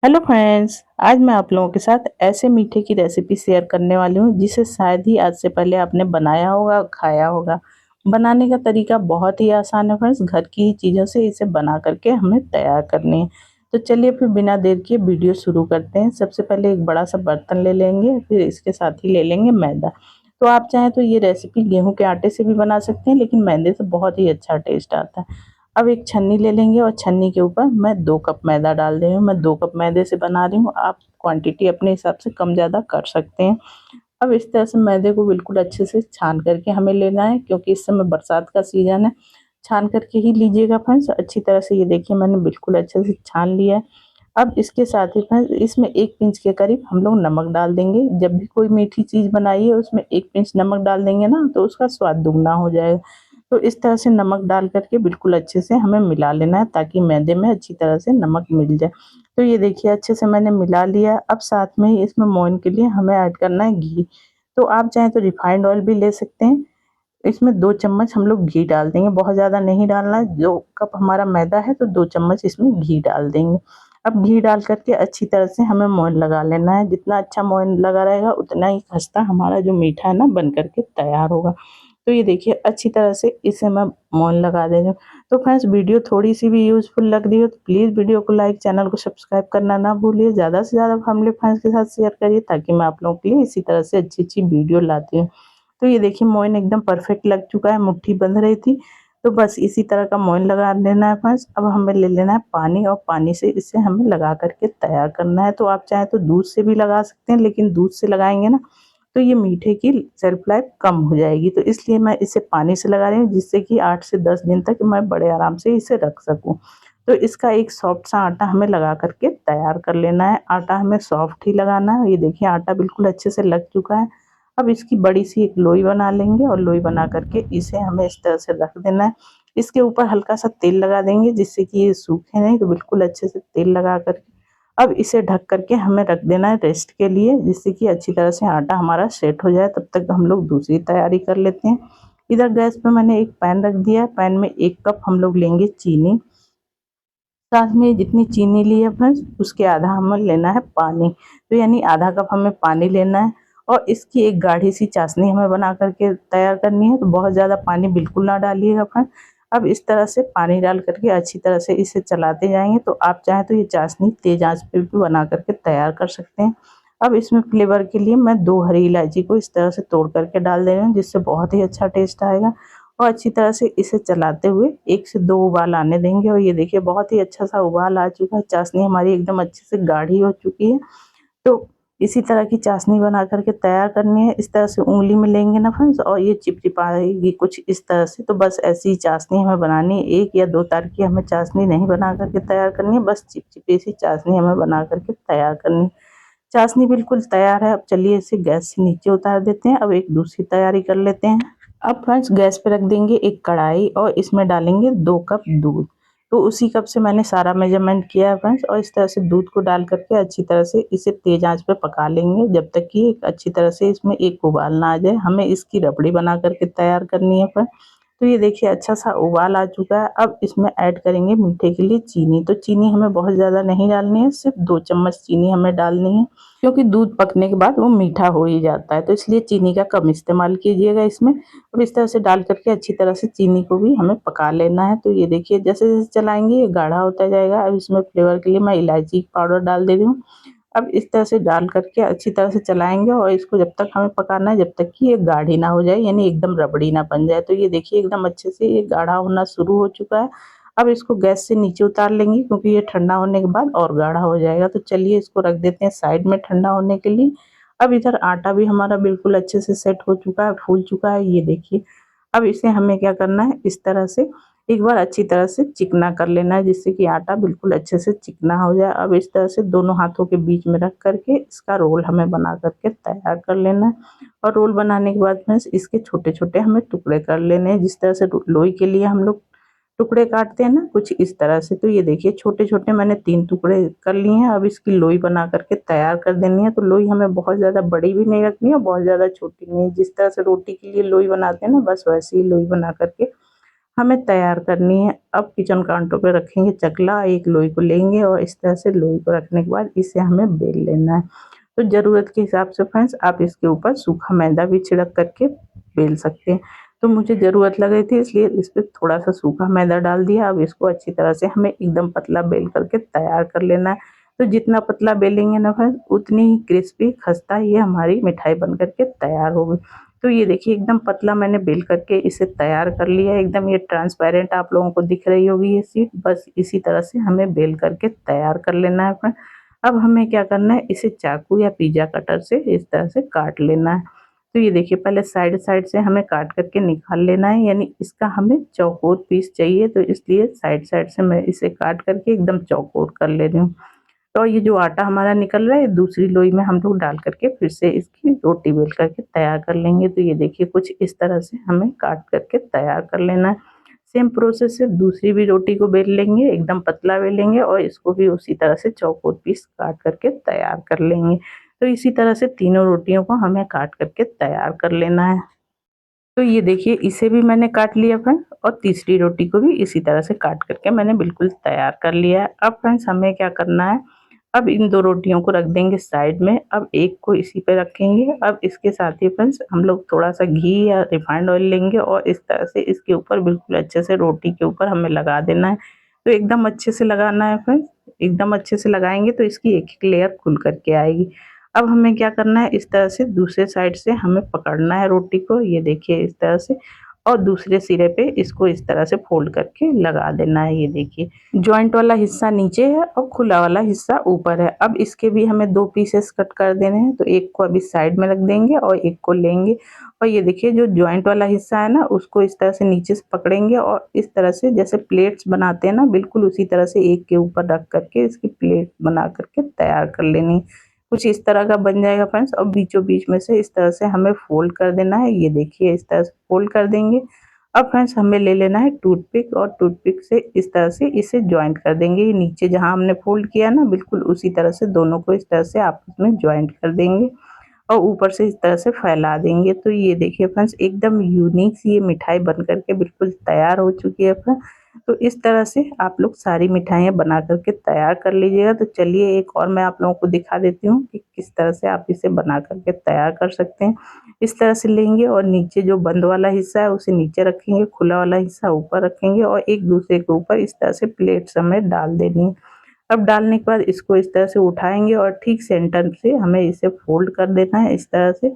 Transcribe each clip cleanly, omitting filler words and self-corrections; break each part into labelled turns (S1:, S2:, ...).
S1: Hello friends, आज मैं आप लोगों के साथ ऐसे मीठे की रेसिपी शेयर करने वाली हूँ जिसे शायद ही आज से पहले आपने बनाया होगा और खाया होगा। बनाने का तरीका बहुत ही आसान है फ्रेंड्स, घर की ही चीज़ों से इसे बना करके हमें तैयार करनी है। तो चलिए फिर बिना देर किए वीडियो शुरू करते हैं। सबसे पहले एक बड़ा सा बर्तन ले लेंगे, फिर इसके साथ ही ले लेंगे मैदा। तो आप चाहें तो ये रेसिपी गेहूँ के आटे से भी बना सकते हैं, लेकिन मैदे से बहुत ही अच्छा टेस्ट आता है। अब एक छन्नी ले लेंगे और छन्नी के ऊपर मैं 2 कप मैदा डाल रही हूँ। मैं 2 कप मैदे से बना रही हूँ, आप क्वांटिटी अपने हिसाब से कम ज़्यादा कर सकते हैं। अब इस तरह से मैदे को बिल्कुल अच्छे से छान करके हमें लेना है, क्योंकि इस समय बरसात का सीज़न है। छान करके ही लीजिएगा फ्रेंड्स अच्छी तरह से। ये देखिए मैंने बिल्कुल अच्छे से छान लिया है। अब इसके साथ ही फ्रेंड्स इसमें 1 पिंच के करीब हम लोग नमक डाल देंगे। जब भी कोई मीठी चीज़ बनाइए उसमें 1 पिंच नमक डाल देंगे ना, तो उसका स्वाद दुगना हो जाएगा। तो इस तरह से नमक डाल करके बिल्कुल अच्छे से हमें मिला लेना है, ताकि मैदे में अच्छी तरह से नमक मिल जाए। तो ये देखिए अच्छे से मैंने मिला लिया। अब साथ में ही इसमें मोइन के लिए हमें ऐड करना है घी। तो आप चाहें तो रिफाइंड ऑयल भी ले सकते हैं। इसमें 2 चम्मच हम लोग घी डाल देंगे, बहुत ज़्यादा नहीं डालना है। 2 कप हमारा मैदा है तो 2 चम्मच इसमें घी डाल देंगे। अब घी डाल करके अच्छी तरह से हमें मोइन लगा लेना है। जितना अच्छा मोइन लगा रहेगा उतना ही खस्ता हमारा जो मीठा है ना बन करके तैयार होगा। तो ये देखिए अच्छी तरह से इसे मैं मोइन लगा दे रही हूँ। तो फ्रेंड्स वीडियो थोड़ी-सी भी यूज़फुल लग रही हो तो प्लीज़ वीडियो को लाइक, चैनल को सब्सक्राइब करना ना भूलिए। ज़्यादा से ज़्यादा फैमिली फ्रेंड्स के साथ शेयर करिए, ताकि मैं आप लोगों के लिए इसी तरह से अच्छी-अच्छी वीडियो लाती हूँ। तो ये देखिए मोइन एकदम परफेक्ट लग चुका है, मुट्ठी बंध रही थी। तो बस इसी तरह का मोइन लगा लेना है फ्रेंड्स। अब हमें ले लेना है पानी, और पानी से इसे हमें लगा करके तैयार करना है। तो आप चाहें तो दूध से भी लगा सकते हैं, लेकिन दूध से लगाएँगे ना तो ये मीठे की शेल्फ लाइफ कम हो जाएगी। तो इसलिए मैं इसे पानी से लगा रही हूँ, जिससे कि 8 से 10 दिन तक मैं बड़े आराम से इसे रख सकूँ। तो इसका एक सॉफ्ट सा आटा हमें लगा करके तैयार कर लेना है। आटा हमें सॉफ्ट ही लगाना है। ये देखिए आटा बिल्कुल अच्छे से लग चुका है। अब इसकी बड़ी सी एक लोई बना लेंगे, और लोई बना करके इसे हमें इस तरह से रख देना है। इसके ऊपर हल्का सा तेल लगा देंगे, जिससे कि ये सूखे नहीं। तो बिल्कुल अच्छे से तेल लगा करके अब इसे ढक करके हमें रख देना है रेस्ट के लिए, जिससे कि अच्छी तरह से आटा हमारा सेट हो जाए। तब तक हम लोग दूसरी तैयारी कर लेते हैं। इधर गैस पे मैंने एक पैन रख दिया है। पैन में 1 कप हम लोग लेंगे चीनी। साथ में जितनी चीनी ली है फ्रेंड्स उसके आधा हमें लेना है पानी। तो यानी आधा कप हमें पानी लेना है, और इसकी एक गाढ़ी सी चाशनी हमें बना करके तैयार करनी है। तो बहुत ज़्यादा पानी बिल्कुल ना डालिएगा फ्रेंड्स। अब इस तरह से पानी डाल करके अच्छी तरह से इसे चलाते जाएंगे। तो आप चाहें तो ये चाशनी तेज आंच पे भी बना करके तैयार कर सकते हैं। अब इसमें फ्लेवर के लिए मैं 2 हरी इलायची को इस तरह से तोड़ करके डाल दे रही हूँ, जिससे बहुत ही अच्छा टेस्ट आएगा। और अच्छी तरह से इसे चलाते हुए 1 से 2 उबाल आने देंगे। और ये देखिए बहुत ही अच्छा सा उबाल आ चुका है, चाशनी हमारी एकदम अच्छे से गाढ़ी हो चुकी है। तो इसी तरह की चाशनी बना करके तैयार करनी है। इस तरह से ऊँगली में लेंगे ना फ्रेंड्स, और ये चिपचिपाएगी कुछ इस तरह से। तो बस ऐसी ही चाशनी हमें बनानी है। 1 या 2 तार की हमें चाशनी नहीं बना करके तैयार करनी है, बस चिपचिपी सी चाशनी हमें बना करके तैयार करनी है। चाशनी बिल्कुल तैयार है। अब चलिए इसे गैस से नीचे उतार देते हैं। अब एक दूसरी तैयारी कर लेते हैं। अब फ्रेंड्स गैस पे रख देंगे एक कढ़ाई, और इसमें डालेंगे 2 कप दूध। तो उसी कप से मैंने सारा मेजरमेंट किया है फ्रेंड्स। और इस तरह से दूध को डाल करके अच्छी तरह से इसे तेज आंच पे पका लेंगे, जब तक कि एक अच्छी तरह से इसमें एक उबाल ना आ जाए। हमें इसकी रबड़ी बना करके तैयार करनी है फ्रेंड्स। तो ये देखिए अच्छा सा उबाल आ चुका है। अब इसमें ऐड करेंगे मीठे के लिए चीनी। तो चीनी हमें बहुत ज़्यादा नहीं डालनी है, सिर्फ 2 चम्मच चीनी हमें डालनी है, क्योंकि दूध पकने के बाद वो मीठा हो ही जाता है। तो इसलिए चीनी का कम इस्तेमाल कीजिएगा इसमें। अब इस तरह से डाल करके अच्छी तरह से चीनी को भी हमें पका लेना है। तो ये देखिए जैसे-जैसे चलाएँगे ये गाढ़ा होता जाएगा। अब इसमें फ्लेवर के लिए मैं इलायची पाउडर डाल दे रही हूँ। अब इस तरह से डाल करके अच्छी तरह से चलाएँगे, और इसको जब तक हमें पकाना है जब तक कि ये गाढ़ी ना हो जाए, यानी एकदम रबड़ी ना बन जाए। तो ये देखिए एकदम अच्छे से ये गाढ़ा होना शुरू हो चुका है। अब इसको गैस से नीचे उतार लेंगे, क्योंकि ये ठंडा होने के बाद और गाढ़ा हो जाएगा। तो चलिए इसको रख देते हैं साइड में ठंडा होने के लिए। अब इधर आटा भी हमारा बिल्कुल अच्छे से सेट हो चुका है, फूल चुका है, ये देखिए। अब इसे हमें क्या करना है, इस तरह से एक बार अच्छी तरह से चिकना कर लेना है, जिससे कि आटा बिल्कुल अच्छे से चिकना हो जाए। अब इस तरह से दोनों हाथों के बीच में रख करके इसका रोल हमें बना करके तैयार कर लेना है। और रोल बनाने के बाद में इसके छोटे-छोटे हमें टुकड़े कर लेने हैं, जिस तरह से लोई के लिए हम लोग टुकड़े काटते हैं ना, कुछ इस तरह से। तो ये देखिए छोटे-छोटे मैंने 3 टुकड़े कर लिए हैं। अब इसकी लोई बना करके तैयार कर देनी है। तो लोई हमें बहुत ज़्यादा बड़ी भी नहीं रखनी है और बहुत ज़्यादा छोटी नहीं। जिस तरह से रोटी के लिए लोई बनाते हैं ना, बस वैसे ही लोई बना करके हमें तैयार करनी है। अब किचन काउंटर पे रखेंगे चकला, एक लोई को लेंगे और इस तरह से लोई को रखने के बाद इसे हमें बेल लेना है। तो ज़रूरत के हिसाब से फ्रेंड्स आप इसके ऊपर सूखा मैदा भी छिड़क करके बेल सकते हैं। तो मुझे ज़रूरत लग रही थी इसलिए इस पे थोड़ा-सा सूखा मैदा डाल दिया। अब इसको अच्छी तरह से हमें एकदम पतला बेल करके तैयार कर लेना है। तो जितना पतला बेलेंगे ना फ्रेंड्स उतनी ही क्रिस्पी खस्ता ये हमारी मिठाई बन करके तैयार होगी। तो ये देखिए एकदम पतला मैंने बेल करके इसे तैयार कर लिया है। एकदम ये ट्रांसपेरेंट आप लोगों को दिख रही होगी ये शीट। बस इसी तरह से हमें बेल करके तैयार कर लेना है फ्रेंड। अब हमें क्या करना है, इसे चाकू या पिज़्ज़ा कटर से इस तरह से काट लेना है। तो ये देखिए पहले साइड साइड से हमें काट करके निकाल लेना है, यानी इसका हमें चौकोर पीस चाहिए, तो इसलिए साइड साइड से मैं इसे काट करके एकदम चौकोर कर ले रही हूँ। तो ये जो आटा हमारा निकल रहा है दूसरी लोई में हम लोग डाल करके फिर से इसकी रोटी बेल करके तैयार कर लेंगे। तो ये देखिए कुछ इस तरह से हमें काट करके तैयार कर लेना है। सेम प्रोसेस से दूसरी भी रोटी को बेल लेंगे, एकदम पतला बेलेंगे और इसको भी उसी तरह से चौकोर पीस काट करके तैयार कर लेंगे। तो इसी तरह से तीनों रोटियों को हमें काट करके तैयार कर लेना है। तो ये देखिए इसे भी मैंने काट लिया फ्रेंड्स और तीसरी रोटी को भी इसी तरह से काट करके मैंने बिल्कुल तैयार कर लिया है। अब फ्रेंड्स हमें क्या करना है, अब इन दो रोटियों को रख देंगे साइड में। अब एक को इसी पे रखेंगे। अब इसके साथ ही फ्रेंड्स हम लोग थोड़ा-सा घी या रिफाइंड ऑयल लेंगे और इस तरह से इसके ऊपर बिल्कुल अच्छे से रोटी के ऊपर हमें लगा देना है। तो एकदम अच्छे से लगाना है फ्रेंड्स, एकदम अच्छे से लगाएँगे तो इसकी एक-एक लेयर खुल कर के आएगी। अब हमें क्या करना है, इस तरह से दूसरे साइड से हमें पकड़ना है रोटी को, ये देखिए इस तरह से, और दूसरे सिरे पे इसको इस तरह से फोल्ड करके लगा देना है। ये देखिए जॉइंट वाला हिस्सा नीचे है और खुला वाला हिस्सा ऊपर है। अब इसके भी हमें 2 पीसेस कट कर देने हैं, तो एक को अभी साइड में रख देंगे और एक को लेंगे और ये देखिए जो जॉइंट वाला हिस्सा है ना उसको इस तरह से नीचे से पकड़ेंगे और इस तरह से जैसे प्लेट्स बनाते हैं ना, बिल्कुल उसी तरह से एक के ऊपर रख करके इसकी प्लेट बना करके तैयार कर लेनी। कुछ इस तरह का बन जाएगा फ्रेंड्स और बीचों बीच में से इस तरह से हमें फोल्ड कर देना है। ये देखिए इस तरह से फोल्ड कर देंगे। अब फ्रेंड्स हमें ले लेना है टूथपिक और टूथपिक से इस तरह से इसे जॉइंट कर देंगे। ये नीचे जहां हमने फोल्ड किया ना बिल्कुल उसी तरह से दोनों को इस तरह से आपस में जॉइंट कर देंगे और ऊपर से इस तरह से फैला देंगे। तो ये देखिए फ्रेंड्स एकदम यूनिक सी ये मिठाई बन करके बिल्कुल तैयार हो चुकी है फ्रेंड्स। तो इस तरह से आप लोग सारी मिठाइयाँ बना करके तैयार कर लीजिएगा। तो चलिए एक और मैं आप लोगों को दिखा देती हूँ कि किस तरह से आप इसे बना करके तैयार कर सकते हैं। इस तरह से लेंगे और नीचे जो बंद वाला हिस्सा है उसे नीचे रखेंगे, खुला वाला हिस्सा ऊपर रखेंगे और एक दूसरे के ऊपर इस तरह से प्लेट्स हमें डाल देनी है। अब डालने के बाद इसको इस तरह से उठाएँगे और ठीक सेंटर से हमें इसे फ़ोल्ड कर देना है इस तरह से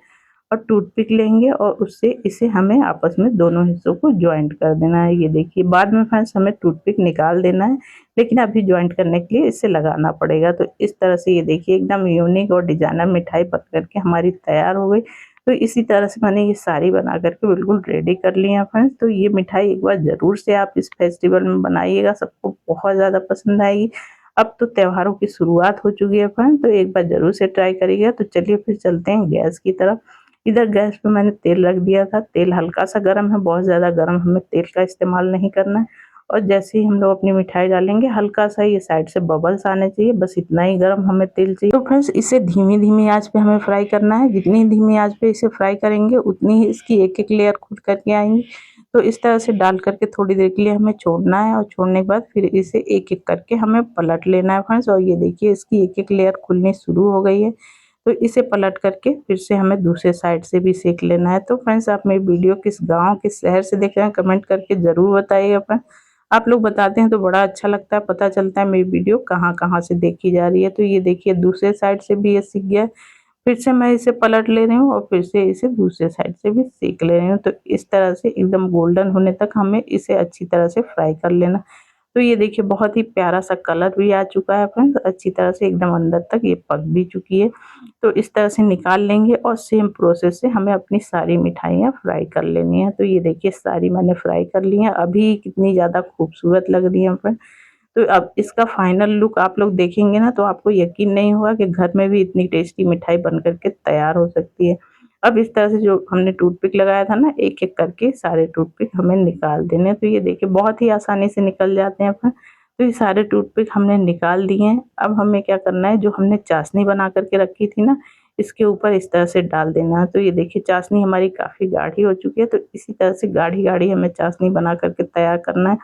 S1: और टूथपिक लेंगे और उससे इसे हमें आपस में दोनों हिस्सों को जॉइंट कर देना है। ये देखिए बाद में फ्रेंड्स हमें टूथपिक निकाल देना है, लेकिन अभी जॉइंट करने के लिए इसे लगाना पड़ेगा। तो इस तरह से ये देखिए एकदम यूनिक और डिज़ाइनर मिठाई पक कर के हमारी तैयार हो गई। तो इसी तरह से मैंने ये सारी बना कर के बिल्कुल रेडी कर ली है फ्रेंड्स। तो ये मिठाई एक बार ज़रूर से आप इस फेस्टिवल में बनाइएगा, सबको बहुत ज़्यादा पसंद आएगी। अब तो त्योहारों की शुरुआत हो चुकी है फ्रेंड्स, तो एक बार ज़रूर से ट्राई करिएगा। तो चलिए फिर चलते हैं गैस की तरफ। इधर गैस पे मैंने तेल रख दिया था। तेल हल्का-सा गरम है, बहुत ज़्यादा गरम हमें तेल का इस्तेमाल नहीं करना है और जैसे ही हम लोग अपनी मिठाई डालेंगे हल्का-सा ये साइड से बबल्स आने चाहिए, बस इतना ही गरम हमें तेल चाहिए। तो फ्रेंड्स इसे धीमी-धीमी आँच पे हमें फ्राई करना है। जितनी धीमी आँच पे इसे फ्राई करेंगे उतनी ही इसकी एक-एक लेयर खुल कर के आएँगी। तो इस तरह से डाल करके थोड़ी देर के लिए हमें छोड़ना है और छोड़ने के बाद फिर इसे एक-एक करके हमें पलट लेना है फ्रेंड्स और ये देखिए इसकी एक-एक लेयर खुलनी शुरू हो गई है। तो इसे पलट करके फिर से हमें दूसरे साइड से भी सेक लेना है। तो फ्रेंड्स आप मेरी वीडियो किस गाँव, किस शहर से देख रहे हैं कमेंट करके ज़रूर बताइएगा फ्रेंड्स। आप लोग बताते हैं तो बड़ा अच्छा लगता है, पता चलता है मेरी वीडियो कहाँ-कहाँ से देखी जा रही है। तो ये देखिए दूसरे साइड से भी ये सिक गया है। फिर से मैं इसे पलट ले रही हूँ और फिर से इसे दूसरे साइड से भी सेक ले रही हूँ। तो इस तरह से एकदम गोल्डन होने तक हमें इसे अच्छी तरह से फ्राई कर लेना। तो ये देखिए बहुत ही प्यारा सा कलर भी आ चुका है फ्रेंड्स, अच्छी तरह से एकदम अंदर तक ये पक भी चुकी है। तो इस तरह से निकाल लेंगे और सेम प्रोसेस से हमें अपनी सारी मिठाइयाँ फ्राई कर लेनी है। तो ये देखिए सारी मैंने फ्राई कर ली हैं, अभी कितनी ज़्यादा खूबसूरत लग रही हैं फ्रेंड्स। तो अब इसका फाइनल लुक आप लोग देखेंगे ना तो आपको यकीन नहीं होगा कि घर में भी इतनी टेस्टी मिठाई बन कर के तैयार हो सकती है। अब इस तरह से जो हमने टूथपिक लगाया था ना, एक-एक करके सारे टूथपिक हमें निकाल देने हैं। तो ये देखिए बहुत ही आसानी से निकल जाते हैं अपना। तो ये सारे टूथपिक हमने निकाल दिए हैं। अब हमें क्या करना है, जो हमने चाशनी बना कर के रखी थी ना, इसके ऊपर इस तरह से डाल देना है। तो ये देखिए चाशनी हमारी काफ़ी गाढ़ी हो चुकी है, तो इसी तरह से गाढ़ी-गाढ़ी हमें चाशनी बना कर के तैयार करना है।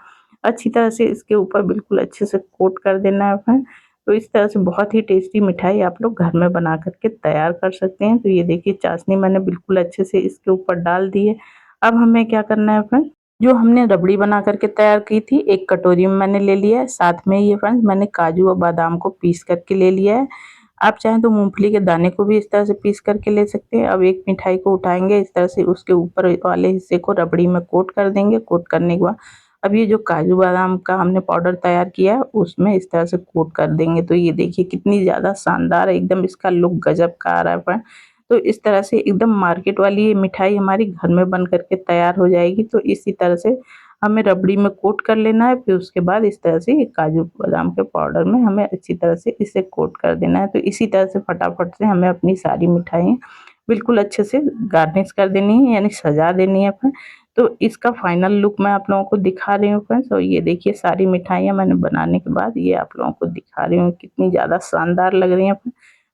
S1: अच्छी तरह से इसके ऊपर बिल्कुल अच्छे से कोट कर देना है फ्रेंड। तो इस तरह से बहुत ही टेस्टी मिठाई आप लोग घर में बना कर के तैयार कर सकते हैं। तो ये देखिए चाशनी मैंने बिल्कुल अच्छे से इसके ऊपर डाल दी है। अब हमें क्या करना है फ्रेंड, जो हमने रबड़ी बना करके तैयार की थी एक कटोरी में मैंने ले लिया है। साथ में ये फ्रेंड्स मैंने काजू और बादाम को पीस करके ले लिया है। आप चाहें तो मूंगफली के दाने को भी इस तरह से पीस करके ले सकते हैं। अब एक मिठाई को उठाएंगे, इस तरह से उसके ऊपर वाले हिस्से को रबड़ी में कोट कर देंगे। कोट करने के बाद अब ये जो काजू बादाम का हमने पाउडर तैयार किया है उसमें इस तरह से कोट कर देंगे। तो ये देखिए कितनी ज़्यादा शानदार है, एकदम इसका लुक गजब का आ रहा है। तो इस तरह से एकदम मार्केट वाली ये मिठाई हमारी घर में बन करके तैयार हो जाएगी। तो इसी तरह से हमें रबड़ी में कोट कर लेना है। फिर उसके बाद इस तरह से ये काजू बादाम के पाउडर में हमें अच्छी तरह से इसे कोट कर देना है। तो इसी तरह से फटाफट से हमें अपनी सारी मिठाइयाँ बिल्कुल अच्छे से गार्निश कर देनी है, यानी सजा देनी है फ्रेंड। तो इसका फाइनल लुक मैं आप लोगों को दिखा रही हूँ फ्रेंड्स। और ये देखिए सारी मिठाइयाँ मैंने बनाने के बाद ये आप लोगों को दिखा रही हूँ, कितनी ज़्यादा शानदार लग रही हैं।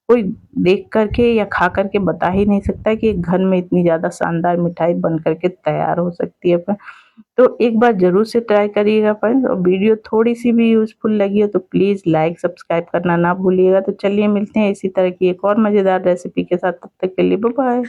S1: कोई देख करके या खा करके बता ही नहीं सकता कि घर में इतनी ज़्यादा शानदार मिठाई बन करके तैयार हो सकती है फ्रेंड। तो एक बार ज़रूर से ट्राई करिएगा फ्रेंड्स। और वीडियो थोड़ी-सी भी यूज़फुल लगी हो तो प्लीज़ लाइक, सब्सक्राइब करना ना भूलिएगा। तो चलिए मिलते हैं इसी तरह की एक और मज़ेदार रेसिपी के साथ, तब तक के लिए बाय बाय।